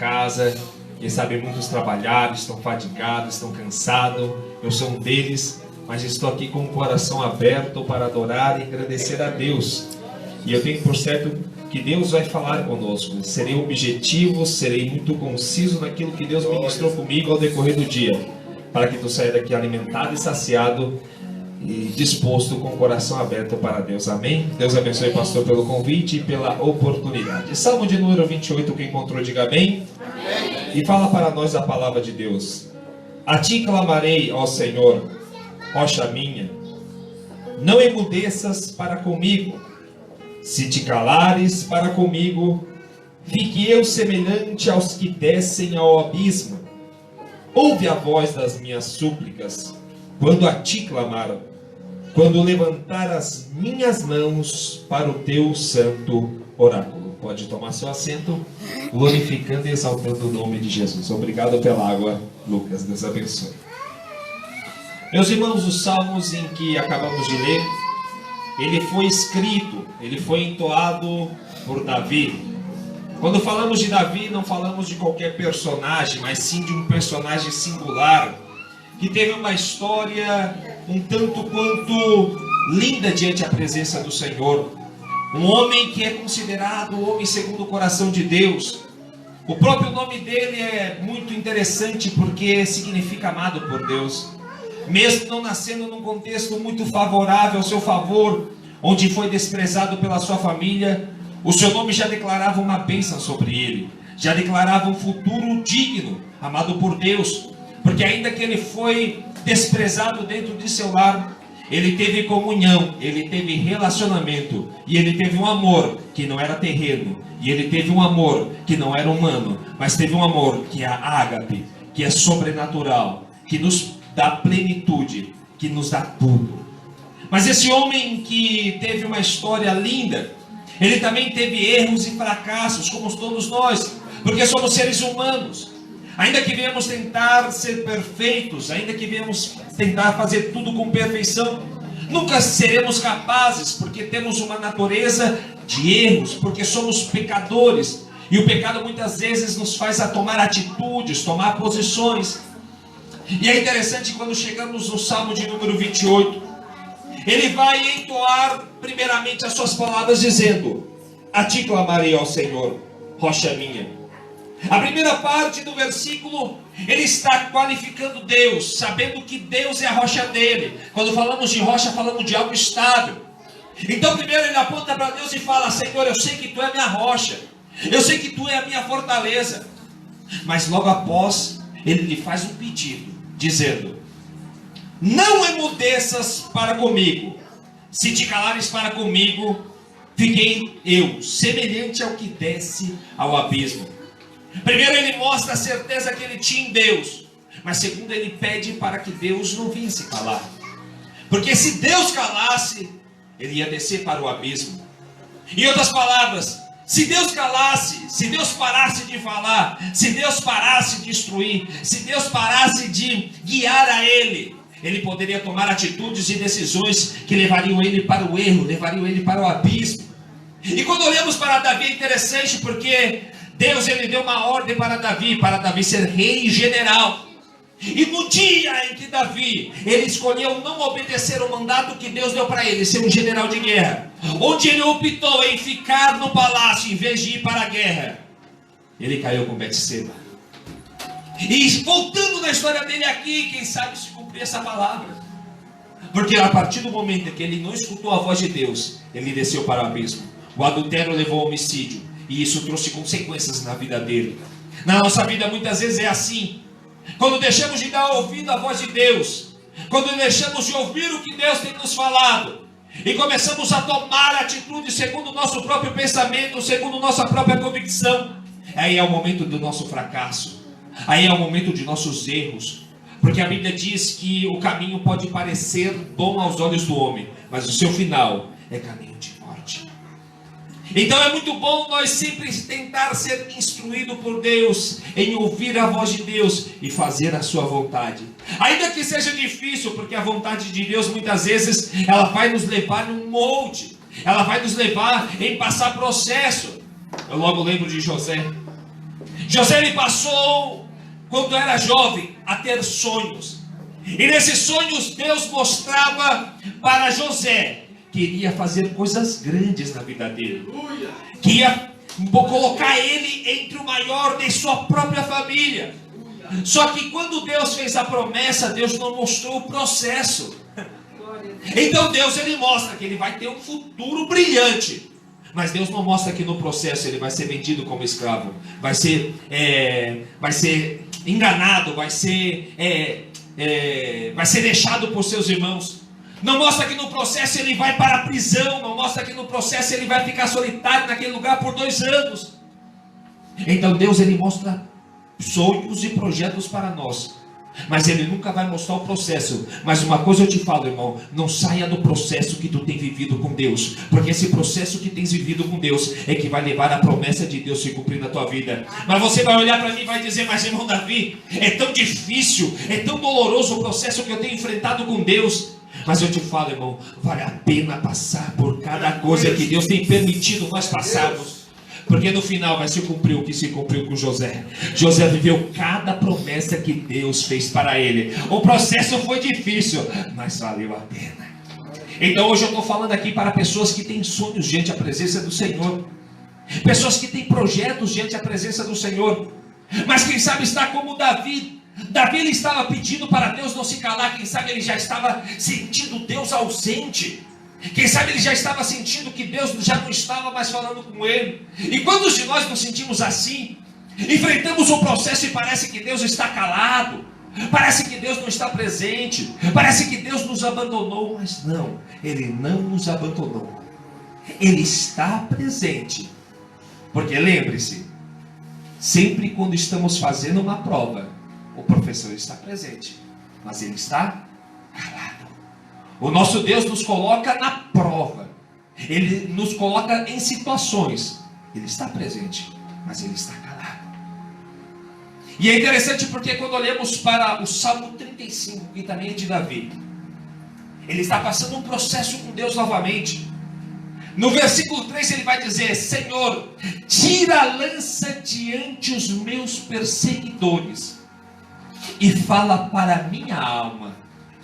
casa. Quem sabe muitos trabalharam, estão fadigados, estão cansados. Eu sou um deles, mas estou aqui com o coração aberto para adorar e agradecer a Deus. E eu tenho por certo que Deus vai falar conosco. Serei objetivo, serei muito conciso naquilo que Deus ministrou comigo ao decorrer do dia, para que tu saia daqui alimentado e saciado e disposto com o coração aberto para Deus. Amém? Deus abençoe, pastor, pelo convite e pela oportunidade. Salmo de número 28, quem encontrou, diga amém. Amém. E fala para nós a palavra de Deus. A ti clamarei, ó Senhor, rocha minha, não emudeças para comigo. Se te calares para comigo, fique eu semelhante aos que descem ao abismo. Ouve a voz das minhas súplicas, quando a ti clamar, quando levantar as minhas mãos para o teu santo oráculo. Pode tomar seu assento, glorificando e exaltando o nome de Jesus. Obrigado pela água, Lucas. Deus abençoe. Meus irmãos, os salmos em que acabamos de ler, ele foi escrito, ele foi entoado por Davi. Quando falamos de Davi, não falamos de qualquer personagem, mas sim de um personagem singular, que teve uma história um tanto quanto linda diante da presença do Senhor. Um homem que é considerado o homem segundo o coração de Deus. O próprio nome dele é muito interessante porque significa amado por Deus. Mesmo não nascendo num contexto muito favorável ao seu favor, onde foi desprezado pela sua família, o seu nome já declarava uma bênção sobre ele, já declarava um futuro digno, amado por Deus, porque ainda que ele foi desprezado dentro de seu lar, ele teve comunhão, ele teve relacionamento, e ele teve um amor que não era terreno, e ele teve um amor que não era humano, mas teve um amor que é ágape, que é sobrenatural, que nos dá plenitude, que nos dá tudo. Mas esse homem que teve uma história linda, ele também teve erros e fracassos, como todos nós, porque somos seres humanos. Ainda que venhamos tentar ser perfeitos, ainda que venhamos tentar fazer tudo com perfeição, nunca seremos capazes, porque temos uma natureza de erros, porque somos pecadores, e o pecado muitas vezes nos faz a tomar atitudes, tomar posições. E é interessante quando chegamos no Salmo de número 28, ele vai entoar primeiramente as suas palavras dizendo: a ti clamarei ao Senhor, rocha minha. A primeira parte do versículo, ele está qualificando Deus, sabendo que Deus é a rocha dele. Quando falamos de rocha, falamos de algo estável. Então primeiro ele aponta para Deus e fala: Senhor, eu sei que tu é a minha rocha, eu sei que tu é a minha fortaleza. Mas logo após, ele lhe faz um pedido, dizendo: não emudeças para comigo. Se te calares para comigo, fiquei eu semelhante ao que desce ao abismo. Primeiro ele mostra a certeza que ele tinha em Deus, mas segundo ele pede para que Deus não visse calar, porque se Deus calasse, ele ia descer para o abismo. Em outras palavras, se Deus calasse, se Deus parasse de falar, se Deus parasse de instruir, se Deus parasse de guiar a ele poderia tomar atitudes e decisões que levariam ele para o erro, levariam ele para o abismo. E quando olhamos para Davi, é interessante porque Deus ele deu uma ordem para Davi ser rei e general. E no dia em que Davi ele escolheu não obedecer o mandato que Deus deu para ele, ser um general de guerra, onde ele optou em ficar no palácio em vez de ir para a guerra, ele caiu com Betseba. E voltando na história dele aqui, quem sabe se cumprir essa palavra, porque a partir do momento que ele não escutou a voz de Deus, ele desceu para o abismo. O adultério levou ao homicídio, e isso trouxe consequências na vida dele. Na nossa vida muitas vezes é assim. Quando deixamos de dar ouvido à voz de Deus, quando deixamos de ouvir o que Deus tem nos falado, e começamos a tomar atitude segundo o nosso próprio pensamento, segundo nossa própria convicção, aí é o momento do nosso fracasso, aí é o momento de nossos erros, porque a Bíblia diz que o caminho pode parecer bom aos olhos do homem, mas o seu final é caminho de morte. Então é muito bom nós sempre tentar ser instruído por Deus, em ouvir a voz de Deus e fazer a sua vontade. Ainda que seja difícil, porque a vontade de Deus muitas vezes ela vai nos levar num molde, ela vai nos levar em passar processo. Eu logo lembro de José. José ele passou, quando era jovem, a ter sonhos. E nesses sonhos Deus mostrava para José que iria fazer coisas grandes na vida dele, que ia colocar ele entre o maior de sua própria família. Só que quando Deus fez a promessa, Deus não mostrou o processo. Então Deus ele mostra que ele vai ter um futuro brilhante, mas Deus não mostra que no processo ele vai ser vendido como escravo, vai ser enganado, vai ser deixado por seus irmãos. Não mostra que no processo ele vai para a prisão, não mostra que no processo ele vai ficar solitário naquele lugar por 2 anos. Então Deus ele mostra sonhos e projetos para nós, mas ele nunca vai mostrar o processo. Mas uma coisa eu te falo, irmão, não saia do processo que tu tem vivido com Deus, porque esse processo que tens vivido com Deus é que vai levar a promessa de Deus se cumprir na tua vida. Mas você vai olhar para mim e vai dizer: mas irmão Davi, é tão difícil, é tão doloroso o processo que eu tenho enfrentado com Deus. Mas eu te falo, irmão, vale a pena passar por cada coisa que Deus tem permitido nós passarmos, porque no final vai se cumprir o que se cumpriu com José. José viveu cada promessa que Deus fez para ele. O processo foi difícil, mas valeu a pena. Então hoje eu estou falando aqui para pessoas que têm sonhos diante da presença do Senhor, pessoas que têm projetos diante da presença do Senhor, mas quem sabe está como Davi. Davi ele estava pedindo para Deus não se calar. Quem sabe ele já estava sentindo Deus ausente. Quem sabe ele já estava sentindo que Deus já não estava mais falando com ele. E quantos de nós nos sentimos assim? Enfrentamos um processo e parece que Deus está calado, parece que Deus não está presente, parece que Deus nos abandonou. Mas não, Ele não nos abandonou. Ele está presente. Porque lembre-se, sempre quando estamos fazendo uma prova, o professor está presente, mas ele está calado. O nosso Deus nos coloca na prova, Ele nos coloca em situações. Ele está presente, mas Ele está calado. E é interessante porque quando olhamos para o Salmo 35, que também é de Davi, ele está passando um processo com Deus novamente. No versículo 3 ele vai dizer: Senhor, tira a lança diante os meus perseguidores e fala para a minha alma: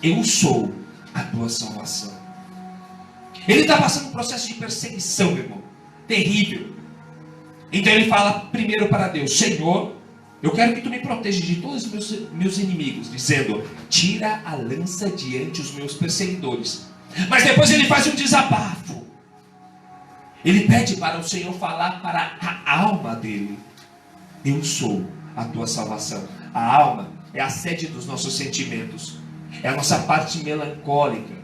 eu sou a tua salvação. Ele está passando um processo de perseguição, meu irmão, terrível. Então ele fala primeiro para Deus: Senhor, eu quero que tu me proteja de todos os meus inimigos, dizendo: tira a lança diante os meus perseguidores. Mas depois ele faz um desabafo. Ele pede para o Senhor falar para a alma dele: eu sou a tua salvação. A alma é a sede dos nossos sentimentos, é a nossa parte melancólica.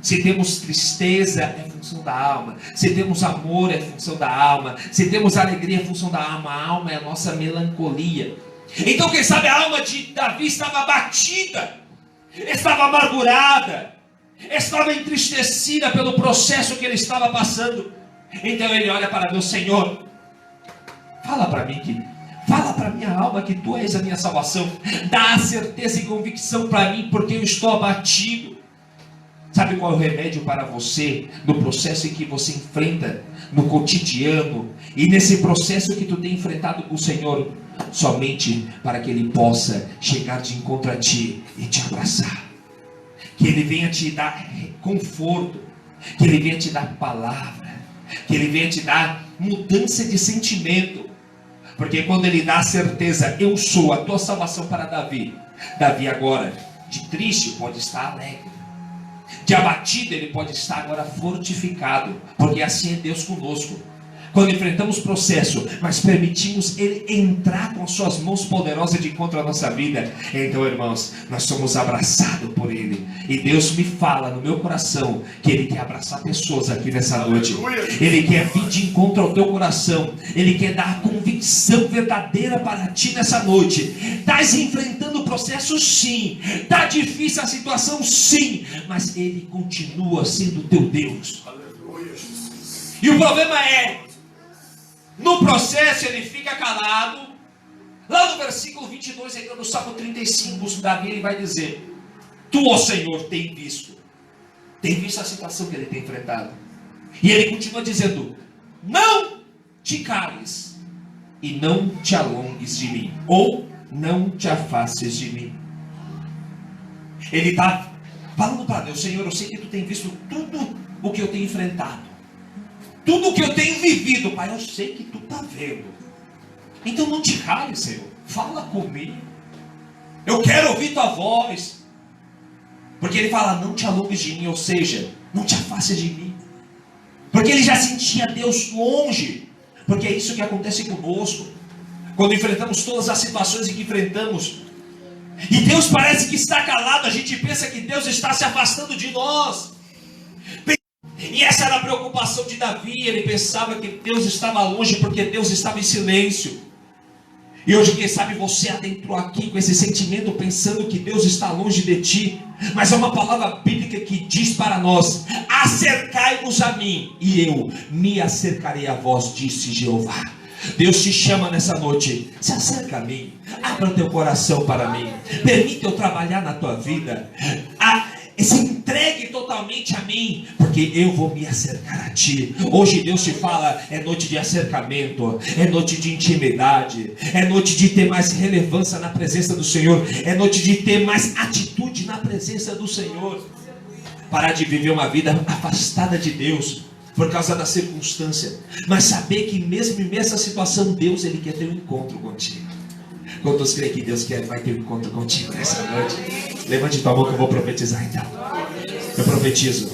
Se temos tristeza, é função da alma. Se temos amor, é função da alma. Se temos alegria, é função da alma. A alma é a nossa melancolia. Então quem sabe a alma de Davi estava abatida, estava amargurada, estava entristecida pelo processo que ele estava passando. Então ele olha para Deus: Senhor, fala para mim fala para minha alma que tu és a minha salvação. Dá a certeza e convicção para mim, porque eu estou abatido. Sabe qual é o remédio para você no processo em que você enfrenta no cotidiano e nesse processo que tu tem enfrentado com o Senhor? Somente para que Ele possa chegar de encontro a ti e te abraçar, que Ele venha te dar conforto, que Ele venha te dar palavra, que Ele venha te dar mudança de sentimento. Porque quando Ele dá a certeza: eu sou a tua salvação para Davi, Davi agora de triste pode estar alegre, de abatido ele pode estar agora fortificado, porque assim é Deus conosco. Quando enfrentamos processo, mas permitimos Ele entrar com as suas mãos poderosas de encontro à nossa vida, então, irmãos, nós somos abraçados por Ele. E Deus me fala no meu coração que Ele quer abraçar pessoas aqui nessa noite. Ele quer vir de encontro ao teu coração. Ele quer dar a convicção verdadeira para ti nessa noite. Estás enfrentando o processo? Sim. Está difícil a situação? Sim. Mas Ele continua sendo teu Deus. E o problema é, no processo ele fica calado. Lá no versículo 22, ainda no Salmo 35, Davi ele vai dizer: tu, ó Senhor, tem visto a situação que ele tem enfrentado. E ele continua dizendo: não te cales, e não te alongues de mim, ou não te afastes de mim. Ele está falando para Deus: Senhor, eu sei que tu tem visto tudo o que eu tenho enfrentado, tudo o que eu tenho vivido, Pai, eu sei que tu está vendo. Então não te cales, Senhor, fala comigo, eu quero ouvir tua voz. Porque ele fala: não te alongues de mim, ou seja, não te afastes de mim. Porque ele já sentia Deus longe. Porque é isso que acontece conosco, quando enfrentamos todas as situações em que enfrentamos, e Deus parece que está calado. A gente pensa que Deus está se afastando de nós. E essa era a preocupação de Davi. Ele pensava que Deus estava longe, porque Deus estava em silêncio. E hoje, quem sabe, você adentrou aqui com esse sentimento, pensando que Deus está longe de ti. Mas é uma palavra bíblica que diz para nós: acercai-vos a mim, e eu me acercarei a vós, disse Jeová. Deus te chama nessa noite: se acerca a mim, abra teu coração para mim, permita eu trabalhar na tua vida, se entregue totalmente a mim, porque eu vou me acercar a ti. Hoje Deus te fala: é noite de acercamento, é noite de intimidade, é noite de ter mais relevância na presença do Senhor, é noite de ter mais atitude na presença do Senhor. Parar de viver uma vida afastada de Deus por causa da circunstância, mas saber que mesmo em essa situação, Deus, Ele quer ter um encontro contigo. Quantos creem que Deus vai ter um encontro contigo nessa noite? Levante tua mão que eu vou profetizar então. Eu profetizo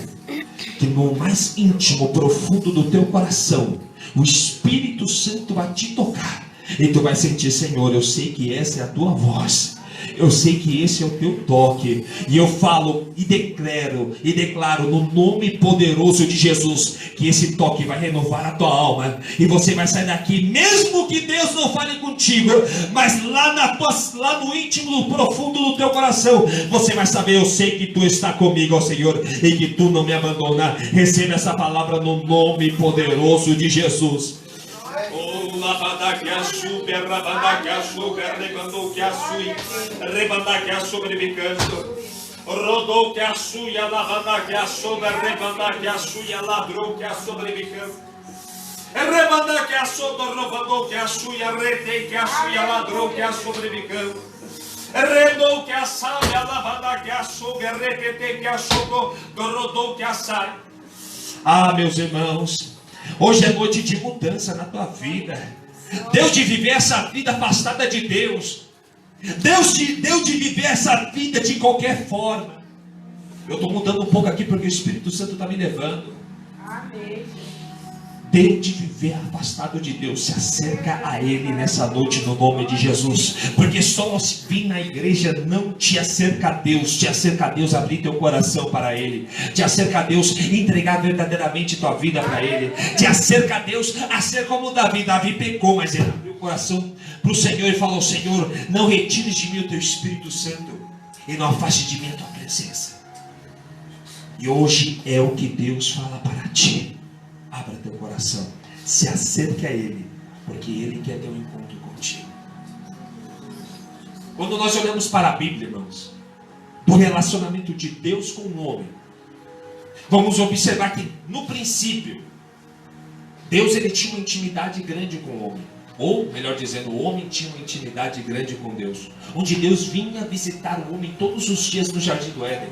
que no mais íntimo, profundo do teu coração, o Espírito Santo vai te tocar, e tu vai sentir: Senhor, eu sei que essa é a tua voz, eu sei que esse é o teu toque, e eu falo e declaro no nome poderoso de Jesus, que esse toque vai renovar a tua alma, e você vai sair daqui, mesmo que Deus não fale contigo, mas lá no íntimo, no profundo do teu coração, você vai saber: eu sei que tu está comigo, ó Senhor, e que tu não me abandona. Receba essa palavra no nome poderoso de Jesus. Rodou que a suia, lavada que a sombra, rebanda que a suia, ladrou que a sobrevicança. Rebanda que a sombra, roubou que a suia, retei que a suia, ladrou que a sobrevicança. Redou que a saia, lavada que a sombra, retei que a sombra, rodou que a saia. Ah, meus irmãos, hoje é noite de mudança na tua vida. Deus de viver essa vida afastada de Deus. Deus de viver essa vida de qualquer forma. Eu estou mudando um pouco aqui porque o Espírito Santo está me levando. Amém. Deus de viver afastado de Deus, se acerca a Ele nessa noite no nome de Jesus. Porque só vir na igreja não te acerca a Deus. Te acerca a Deus abrir teu coração para Ele. Te acerca a Deus entregar verdadeiramente tua vida para Ele. Te acerca a Deus a ser como Davi. Davi pecou, mas ele abriu o coração para o Senhor e falou: Senhor, não retires de mim o teu Espírito Santo, e não afaste de mim a tua presença. E hoje é o que Deus fala para ti. Abra teu coração, se acerque a Ele, porque Ele quer ter um encontro contigo. Quando nós olhamos para a Bíblia, irmãos, do relacionamento de Deus com o homem, vamos observar que no princípio, Deus ele tinha uma intimidade grande com o homem. Ou, melhor dizendo, o homem tinha uma intimidade grande com Deus, onde Deus vinha visitar o homem todos os dias no Jardim do Éden.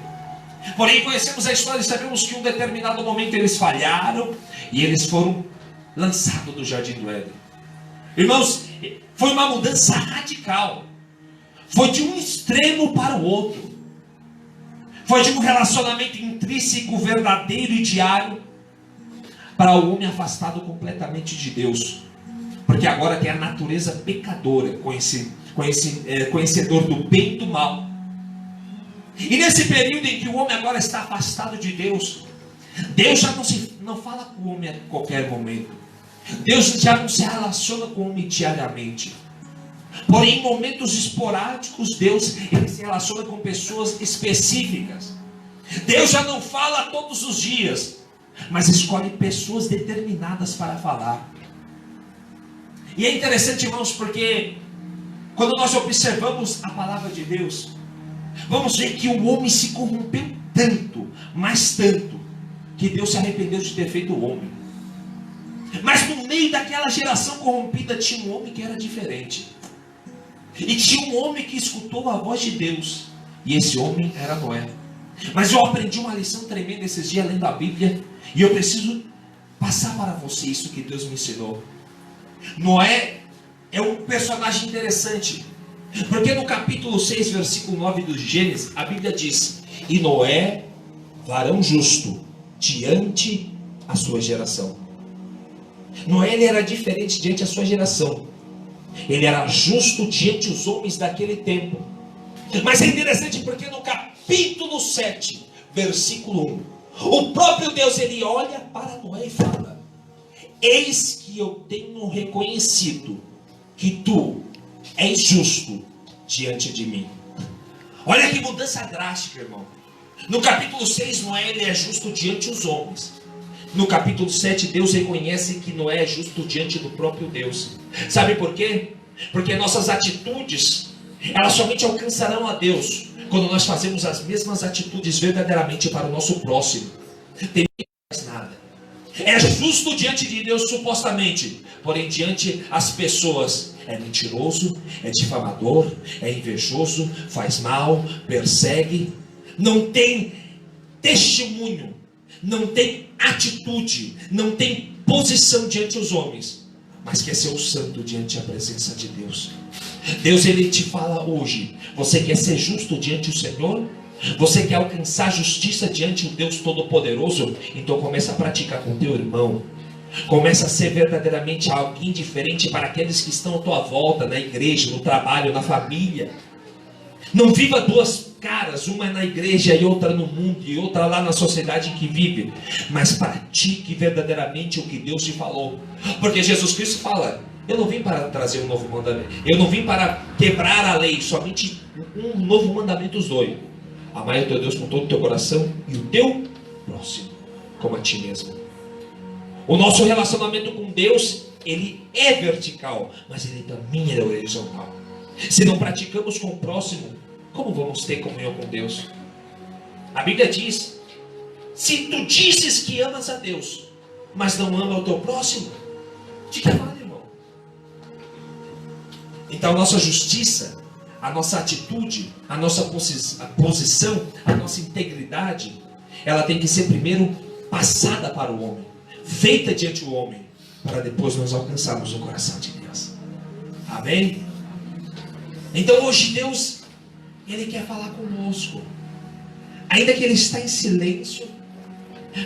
Porém, conhecemos a história e sabemos que em um determinado momento eles falharam e eles foram lançados do Jardim do Éden. Irmãos, foi uma mudança radical. Foi de um extremo para o outro. Foi de um relacionamento intrínseco, verdadeiro e diário, para o homem afastado completamente de Deus. Porque agora tem a natureza pecadora, conhecedor do bem e do mal. E nesse período em que o homem agora está afastado de Deus, Deus já não fala com o homem a qualquer momento. Deus já não se relaciona com o homem diariamente. Porém, em momentos esporádicos, Deus ele se relaciona com pessoas específicas. Deus já não fala todos os dias, mas escolhe pessoas determinadas para falar. E é interessante, irmãos, porque quando nós observamos a palavra de Deus, vamos ver que o homem se corrompeu tanto, mas tanto, que Deus se arrependeu de ter feito o homem. Mas no meio daquela geração corrompida tinha um homem que era diferente. E tinha um homem que escutou a voz de Deus. E esse homem era Noé. Mas eu aprendi uma lição tremenda esses dias lendo a Bíblia. E eu preciso passar para você isso que Deus me ensinou. Noé é um personagem interessante. Porque no capítulo 6, versículo 9 do Gênesis, a Bíblia diz: e Noé, varão justo, diante a sua geração. Noé, ele era diferente diante a sua geração. Ele era justo diante os homens daquele tempo. Mas é interessante porque no capítulo 7, versículo 1, o próprio Deus, ele olha para Noé e fala: eis que eu tenho reconhecido que tu és justo diante de mim. Olha que mudança drástica, irmão. No capítulo 6, Noé, ele é justo diante dos homens. No capítulo 7, Deus reconhece que Noé é justo diante do próprio Deus. Sabe por quê? Porque nossas atitudes, elas somente alcançarão a Deus quando nós fazemos as mesmas atitudes verdadeiramente para o nosso próximo. Tem mais nada. É justo diante de Deus supostamente, porém diante as pessoas é mentiroso, é difamador, é invejoso, faz mal, persegue, não tem testemunho, não tem atitude, não tem posição diante dos homens, mas quer ser o santo diante da presença de Deus. Deus, ele te fala hoje: você quer ser justo diante do Senhor? Você quer alcançar justiça diante do Deus Todo-Poderoso? Então começa a praticar com teu irmão. Começa a ser verdadeiramente alguém diferente para aqueles que estão à tua volta, na igreja, no trabalho, na família. Não viva duas caras, uma na igreja e outra no mundo, e outra lá na sociedade que vive. Mas pratique verdadeiramente o que Deus te falou. Porque Jesus Cristo fala: eu não vim para trazer um novo mandamento, eu não vim para quebrar a lei, somente um novo mandamento os dois: amai o teu Deus com todo o teu coração e o teu próximo como a ti mesmo. O nosso relacionamento com Deus, ele é vertical, mas ele também é horizontal. Se não praticamos com o próximo, como vamos ter comunhão com Deus? A Bíblia diz: se tu dizes que amas a Deus, mas não ama o teu próximo, de que vale, irmão? Então a nossa justiça, a nossa atitude, a nossa posição, a nossa integridade, ela tem que ser primeiro passada para o homem, feita diante do homem, para depois nós alcançarmos o coração de Deus. Amém? Então hoje Deus, ele quer falar conosco, ainda que ele está em silêncio,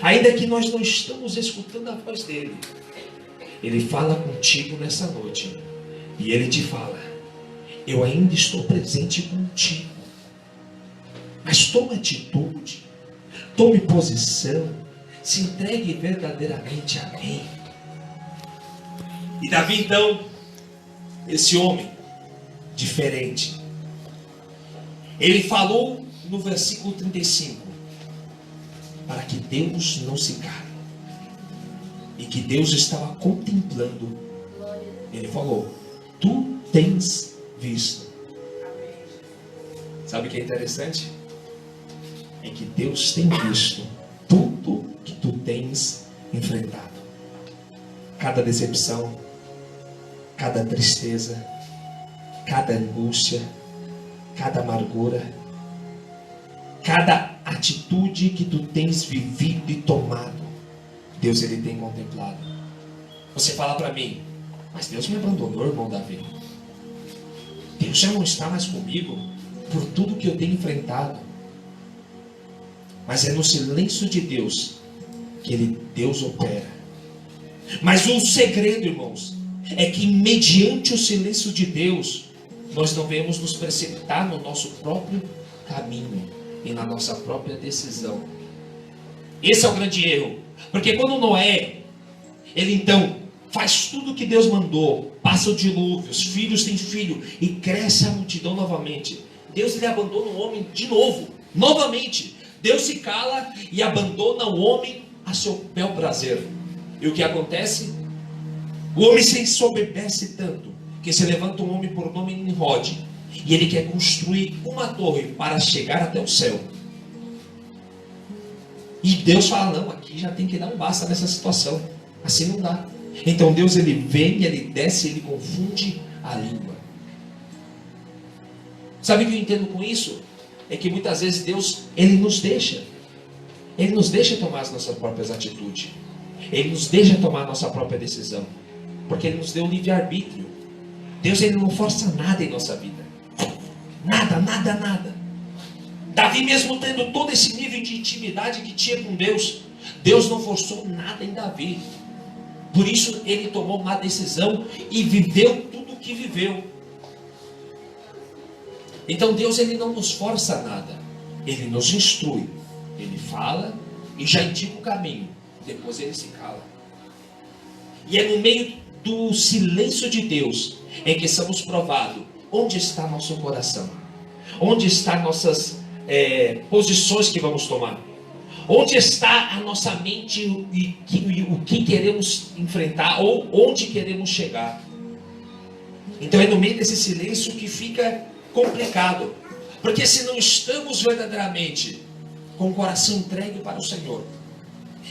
ainda que nós não estamos escutando a voz dele, ele fala contigo nessa noite, e ele te fala: eu ainda estou presente contigo, mas tome atitude, tome posição, se entregue verdadeiramente a mim. E Davi, então, esse homem diferente, ele falou no versículo 35, para que Deus não se cale, e que Deus estava contemplando. Ele falou: tu tens visto. Sabe o que é interessante? É que Deus tem visto tudo que tu tens enfrentado. Cada decepção, cada tristeza, cada angústia, cada amargura, cada atitude que tu tens vivido e tomado, Deus, ele tem contemplado. Você fala para mim: mas Deus me abandonou, irmão Davi. Deus já não está mais comigo por tudo que eu tenho enfrentado. Mas é no silêncio de Deus que Deus opera. Mas o segredo, irmãos, é que mediante o silêncio de Deus, nós não devemos nos precipitar no nosso próprio caminho e na nossa própria decisão. Esse é o grande erro. Porque quando Noé, ele então faz tudo o que Deus mandou, passa o dilúvio, os filhos têm filho e cresce a multidão novamente, Deus, ele abandona o homem de novo, novamente. Deus se cala e abandona o homem a seu bel prazer. E o que acontece? O homem se ensoberbece tanto que se levanta um homem por nome Nimrod, e ele quer construir uma torre para chegar até o céu. E Deus fala: não, aqui já tem que dar um basta nessa situação, assim não dá. Então Deus, ele vem, ele desce, ele confunde a língua. Sabe o que eu entendo com isso? É que muitas vezes Deus, ele nos deixa tomar as nossas próprias atitudes. Ele nos deixa tomar a nossa própria decisão. Porque ele nos deu livre-arbítrio. Deus, ele não força nada em nossa vida. Nada, nada, nada. Davi, mesmo tendo todo esse nível de intimidade que tinha com Deus, Deus não forçou nada em Davi. Por isso ele tomou uma decisão e viveu tudo o que viveu. Então Deus, ele não nos força nada. Ele nos instrui. Ele fala e já indica o caminho. Depois ele se cala. E é no meio do silêncio de Deus em que somos provados onde está nosso coração, onde estão nossas posições que vamos tomar, onde está a nossa mente e o que queremos enfrentar ou onde queremos chegar. Então é no meio desse silêncio que fica complicado, porque se não estamos verdadeiramente com o coração entregue para o Senhor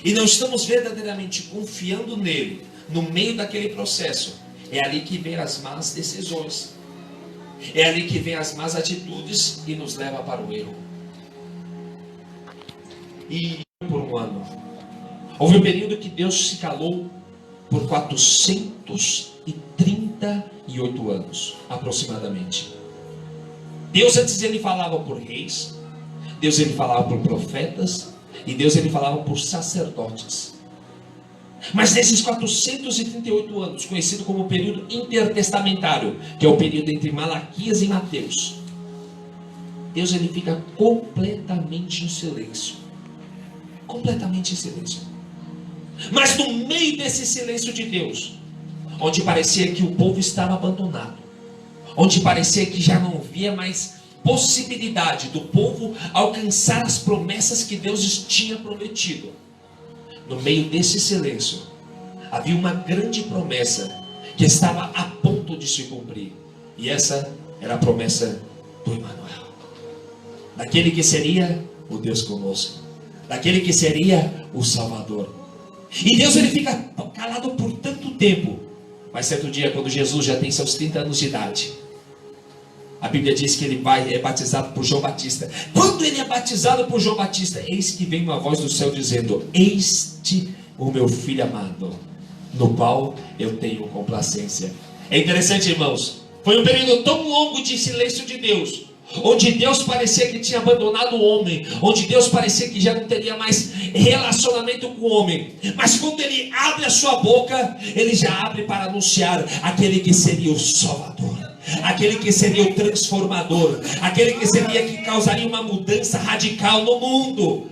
e não estamos verdadeiramente confiando nele no meio daquele processo, é ali que vem as más decisões, é ali que vem as más atitudes e nos leva para o erro. E por um ano houve um período que Deus se calou por 438 anos aproximadamente. Deus antes ele falava por reis, Deus ele falava por profetas e Deus ele falava por sacerdotes. Mas nesses 438 anos, conhecido como o período intertestamentário, que é o período entre Malaquias e Mateus, Deus ele fica completamente em silêncio. Completamente em silêncio. Mas no meio desse silêncio de Deus, onde parecia que o povo estava abandonado, onde parecia que já não havia mais possibilidade do povo alcançar as promessas que Deus tinha prometido, no meio desse silêncio havia uma grande promessa que estava a ponto de se cumprir. E essa era a promessa do Emanuel, daquele que seria o Deus conosco, daquele que seria o Salvador. E Deus ele fica calado por tanto tempo. Mas certo dia, quando Jesus já tem seus 30 anos de idade, a Bíblia diz que ele é batizado por João Batista. Quando ele é batizado por João Batista, eis que vem uma voz do céu dizendo: este o meu filho amado, no qual eu tenho complacência. É interessante, irmãos, foi um período tão longo de silêncio de Deus, onde Deus parecia que tinha abandonado o homem, onde Deus parecia que já não teria mais relacionamento com o homem. Mas quando ele abre a sua boca, ele já abre para anunciar aquele que seria o Salvador, aquele que seria o transformador, aquele que seria que causaria uma mudança radical no mundo.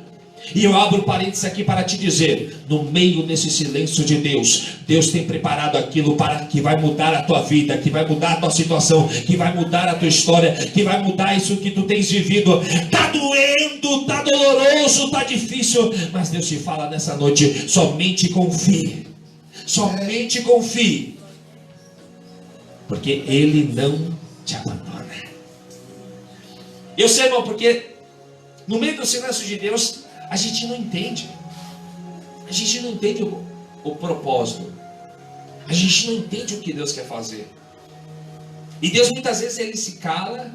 E eu abro parênteses aqui para te dizer, no meio desse silêncio de Deus, Deus tem preparado aquilo para que vai mudar a tua vida, que vai mudar a tua situação, que vai mudar a tua história, que vai mudar isso que tu tens vivido. Está doendo, está doloroso, está difícil, mas Deus te fala nessa noite: somente confie, somente confie, porque Ele não te abandona. Eu sei, irmão, porque no meio do silêncio de Deus, a gente não entende. A gente não entende o propósito. A gente não entende o que Deus quer fazer. E Deus muitas vezes ele se cala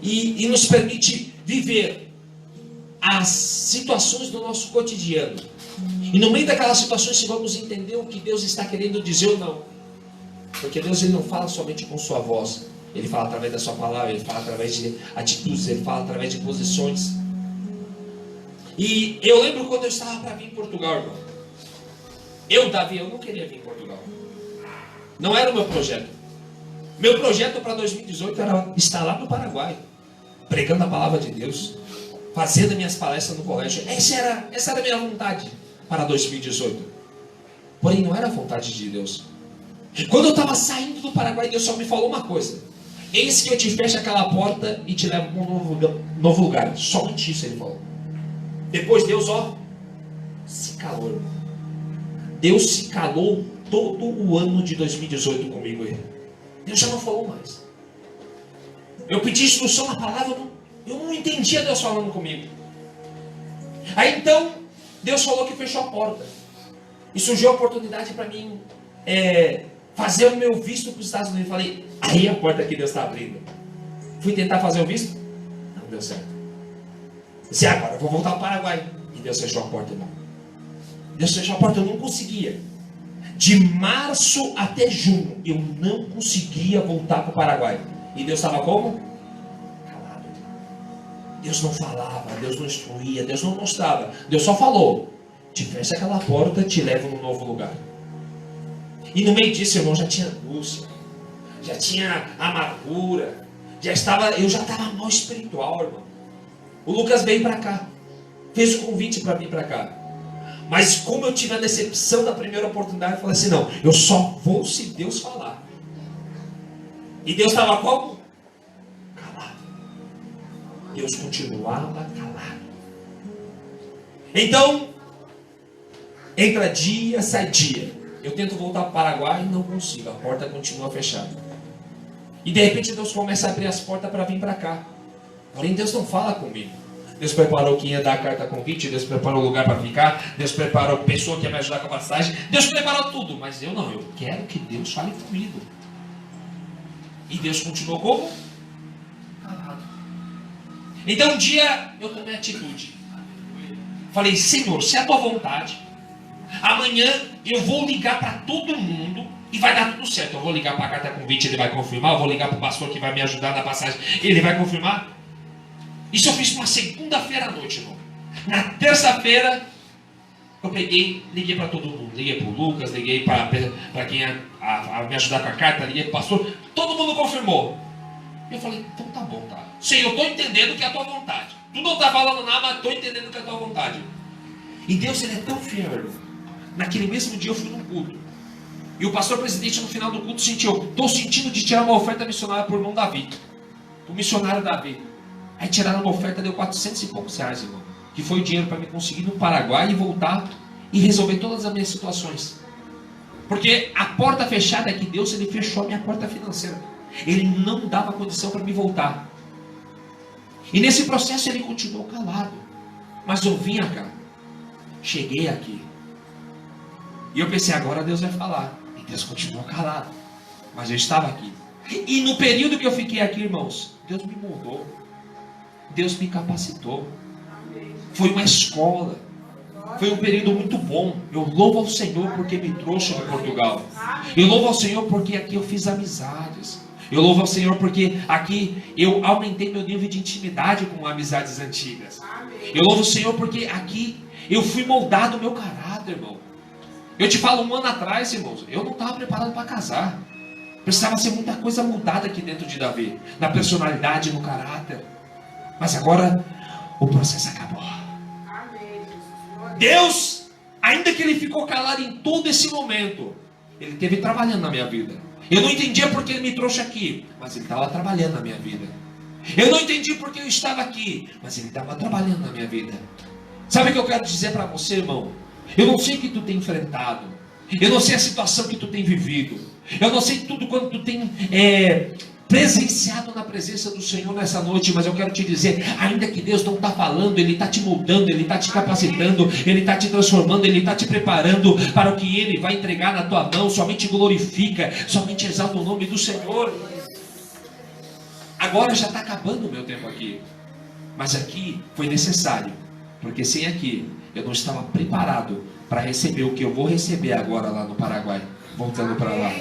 e nos permite viver as situações do nosso cotidiano. E no meio daquelas situações, se vamos entender o que Deus está querendo dizer ou não. Porque Deus ele não fala somente com sua voz. Ele fala através da sua palavra, ele fala através de atitudes, ele fala através de posições. E eu lembro quando eu estava para vir em Portugal, irmão. Davi, eu não queria vir em Portugal. Não era o meu projeto. Meu projeto para 2018 era estar lá no Paraguai, pregando a palavra de Deus, fazendo minhas palestras no colégio. Essa era a minha vontade para 2018. Porém, não era a vontade de Deus. Quando eu estava saindo do Paraguai, Deus só me falou uma coisa: eis que eu te fecho aquela porta e te levo para um novo lugar. Somente isso ele falou. Depois Deus, se calou, irmão. Deus se calou todo o ano de 2018 comigo. Deus já não falou mais. Eu pedi instrução na palavra, eu não entendia Deus falando comigo. Aí então, Deus falou que fechou a porta. E surgiu a oportunidade para mim fazer o meu visto para os Estados Unidos. Falei, aí a porta que Deus está abrindo. Fui tentar fazer o visto, não deu certo. Disse, agora eu vou voltar ao Paraguai. E Deus fechou a porta, irmão. Deus fechou a porta, eu não conseguia. De março até junho, eu não conseguia voltar para o Paraguai. E Deus estava como? Calado. Deus não falava, Deus não instruía, Deus não mostrava. Deus só falou, te fecha aquela porta, te levo num novo lugar. E no meio disso, irmão, já tinha angústia, já tinha amargura, eu já estava mal espiritual, irmão. O Lucas veio para cá, fez o convite para vir para cá. Mas como eu tive a decepção da primeira oportunidade, eu falei assim, não, eu só vou se Deus falar. E Deus estava como? Calado. Deus continuava calado. Então, entra dia, sai dia. Eu tento voltar para o Paraguai e não consigo, a porta continua fechada. E de repente Deus começa a abrir as portas para vir para cá. Porém Deus não fala comigo. Deus preparou quem ia dar a carta convite, Deus preparou o lugar para ficar, Deus preparou a pessoa que ia me ajudar com a passagem, Deus preparou tudo, mas eu não, eu quero que Deus fale comigo. E Deus continuou como? Calado. Então um dia eu tomei atitude. Falei, Senhor, se é a tua vontade, amanhã eu vou ligar para todo mundo e vai dar tudo certo. Eu vou ligar para a carta convite, ele vai confirmar, eu vou ligar para o pastor que vai me ajudar na passagem, ele vai confirmar. Isso eu fiz uma segunda-feira à noite, irmão. Na terça-feira, eu liguei para todo mundo. Liguei para o Lucas, liguei para quem ia me ajudar com a carta, liguei para o pastor. Todo mundo confirmou. E eu falei, então tá bom, tá. Senhor, eu estou entendendo que é a tua vontade. Tu não está falando nada, mas estou entendendo que é a tua vontade. E Deus, ele é tão fiel, irmão. Naquele mesmo dia eu fui num culto. E o pastor presidente no final do culto sentiu, estou sentindo de tirar uma oferta missionária por irmão Davi. O missionário Davi. Aí tiraram uma oferta, deu 400 e poucos reais, irmão. Que foi o dinheiro para me conseguir ir no Paraguai e voltar e resolver todas as minhas situações. Porque a porta fechada é que Deus, ele fechou a minha porta financeira. Ele não dava condição para me voltar. E nesse processo ele continuou calado. Mas eu vinha cá. Cheguei aqui. E eu pensei, agora Deus vai falar. E Deus continuou calado. Mas eu estava aqui. E no período que eu fiquei aqui, irmãos, Deus me moldou. Deus me capacitou. Foi uma escola. Foi um período muito bom. Eu louvo ao Senhor porque me trouxe de Portugal. Eu louvo ao Senhor porque aqui eu fiz amizades. Eu louvo ao Senhor porque aqui eu aumentei meu nível de intimidade com amizades antigas. Eu louvo ao Senhor porque aqui eu fui moldado o meu caráter, irmão. Eu te falo, um ano atrás, irmãos, eu não estava preparado para casar. Precisava ser muita coisa mudada aqui dentro de Davi. Na personalidade, no caráter. Mas agora o processo acabou. Deus, ainda que ele ficou calado em todo esse momento, ele esteve trabalhando na minha vida. Eu não entendia porque ele me trouxe aqui, mas ele estava trabalhando na minha vida. Eu não entendi porque eu estava aqui, mas ele estava trabalhando na minha vida. Sabe o que eu quero dizer para você, irmão? Eu não sei o que tu tem enfrentado. Eu não sei a situação que tu tem vivido. Eu não sei tudo quanto tu tem presenciado na presença do Senhor nessa noite, mas eu quero te dizer, ainda que Deus não está falando, Ele está te moldando, Ele está te capacitando, Ele está te transformando, Ele está te preparando para o que Ele vai entregar na tua mão. Somente glorifica, somente exalta o nome do Senhor. Agora já está acabando o meu tempo aqui, mas aqui foi necessário, porque sem aqui eu não estava preparado para receber o que eu vou receber agora lá no Paraguai, voltando para lá.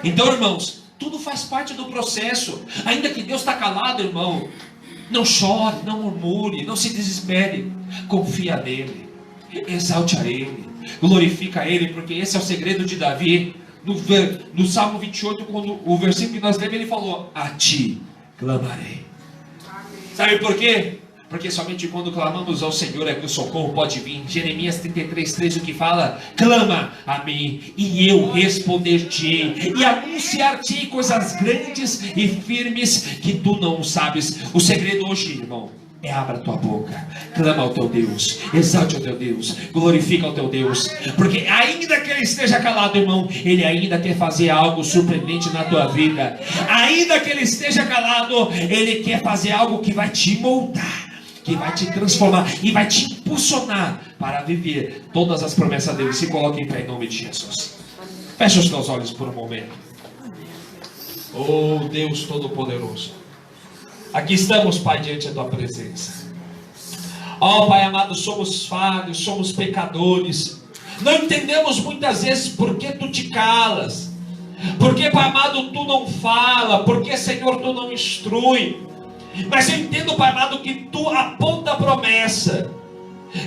Então, irmãos, tudo faz parte do processo. Ainda que Deus está calado, irmão, não chore, não murmure, não se desespere. Confia nele, exalte a ele, glorifica a ele, porque esse é o segredo de Davi. No Salmo 28, quando o versículo que nós lemos, ele falou: a ti clamarei. Sabe por quê? Porque somente quando clamamos ao Senhor é que o socorro pode vir. Jeremias 33:3, o que fala: clama a mim e eu responder-te-ei e anunciar-te coisas grandes e firmes que tu não sabes. O segredo hoje, irmão, é abra a tua boca, clama ao teu Deus, exalte ao teu Deus, glorifica ao teu Deus, porque ainda que ele esteja calado, irmão, ele ainda quer fazer algo surpreendente na tua vida. Ainda que ele esteja calado, ele quer fazer algo que vai te moldar, que vai te transformar e vai te impulsionar para viver todas as promessas dele. Se coloque em pé em nome de Jesus. Feche os teus olhos por um momento. Oh Deus Todo-Poderoso, aqui estamos, Pai, diante da tua presença. Oh Pai amado, somos falhos, somos pecadores. Não entendemos muitas vezes por que tu te calas. Por que, Pai amado, tu não fala? Por que, Senhor, tu não instrui? Mas eu entendo, Pai amado, que tu aponta a promessa.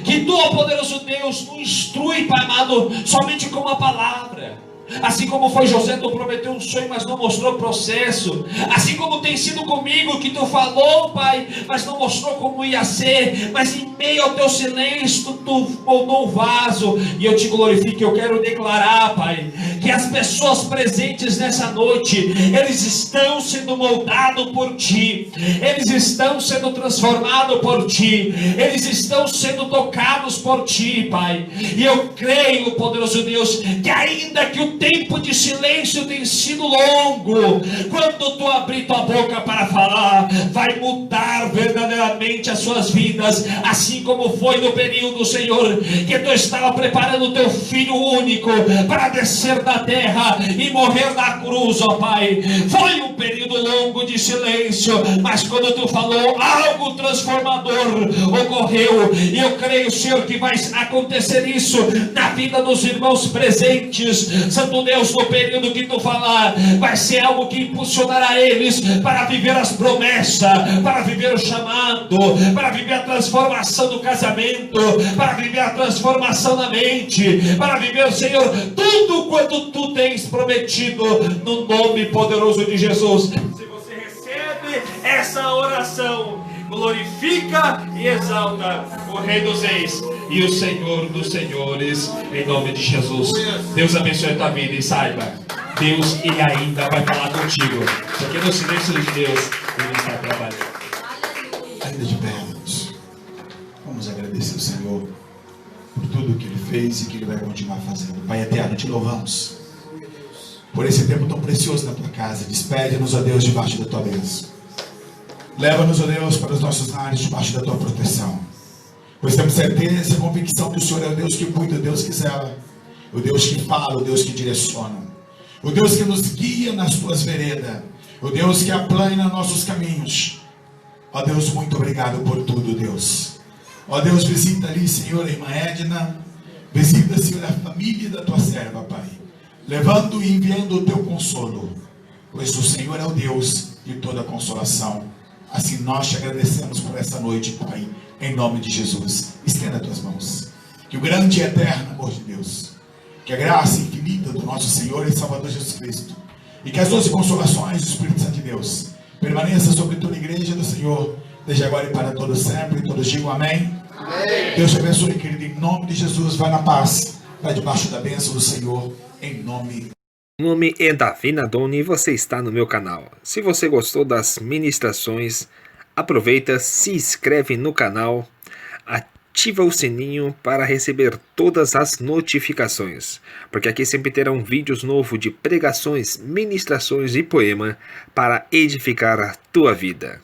Que tu, ó poderoso Deus, nos instrui, Pai amado, somente com a palavra. Assim como foi José, tu prometeu um sonho, mas não mostrou o processo. Assim como tem sido comigo, que tu falou, Pai, mas não mostrou como ia ser. Mas em meio ao teu silêncio, tu moldou o vaso. E eu te glorifico, eu quero declarar, Pai, que as pessoas presentes nessa noite, eles estão sendo moldados por Ti. Eles estão sendo transformados por Ti. Eles estão sendo tocados por Ti, Pai. E eu creio, poderoso Deus, que ainda que o tempo de silêncio tem sido longo, quando tu abrir tua boca para falar, vai mudar verdadeiramente as suas vidas, assim como foi no período, Senhor, que tu estava preparando o teu Filho único para descer da terra e morrer na cruz, ó Pai. Foi um período longo de silêncio, mas quando tu falou, algo transformador ocorreu, e eu creio, Senhor, que vai acontecer isso na vida dos irmãos presentes. Santo Deus, no período que tu falar, vai ser algo que impulsionará eles para viver as promessas, para viver o chamado, para viver a transformação do casamento, para viver a transformação na mente, para viver, Senhor, tudo quanto tu tens prometido, no nome poderoso de Jesus. Se você recebe essa oração, glorifica e exalta o Rei dos Reis e o Senhor dos Senhores, em nome de Jesus. Deus abençoe a tua vida e saiba, Deus, Ele ainda vai falar contigo, porque no silêncio de Deus Ele está trabalhando. Ainda de pé, irmãos, vamos agradecer ao Senhor por tudo que Ele fez e que Ele vai continuar fazendo. Pai eterno, te louvamos por esse tempo tão precioso na tua casa. Despede-nos, ó Deus, debaixo da tua bênção. Leva-nos, ó Deus, para os nossos lares debaixo da tua proteção. Pois temos certeza e convicção que o Senhor é o Deus que cuida, o Deus que zela, o Deus que fala, o Deus que direciona, o Deus que nos guia nas tuas veredas, o Deus que aplana nossos caminhos. Ó Deus, muito obrigado por tudo, Deus. Ó Deus, visita ali, Senhor, a irmã Edna. Visita, Senhor, a família da tua serva, Pai, levando e enviando o teu consolo, pois o Senhor é o Deus de toda consolação. Assim nós te agradecemos por essa noite, Pai, em nome de Jesus. Estenda as tuas mãos. Que o grande e eterno amor de Deus, que a graça infinita do nosso Senhor e Salvador Jesus Cristo, e que as doces consolações do Espírito Santo de Deus permaneça sobre toda a igreja do Senhor, desde agora e para todos sempre. E todos digam amém. Amém. Deus te abençoe, querido, em nome de Jesus. Vai na paz, vai debaixo da bênção do Senhor, em nome. Meu nome é Davi Nadoni e você está no meu canal. Se você gostou das ministrações, aproveita, se inscreve no canal, ativa o sininho para receber todas as notificações, porque aqui sempre terão vídeos novos de pregações, ministrações e poema para edificar a tua vida.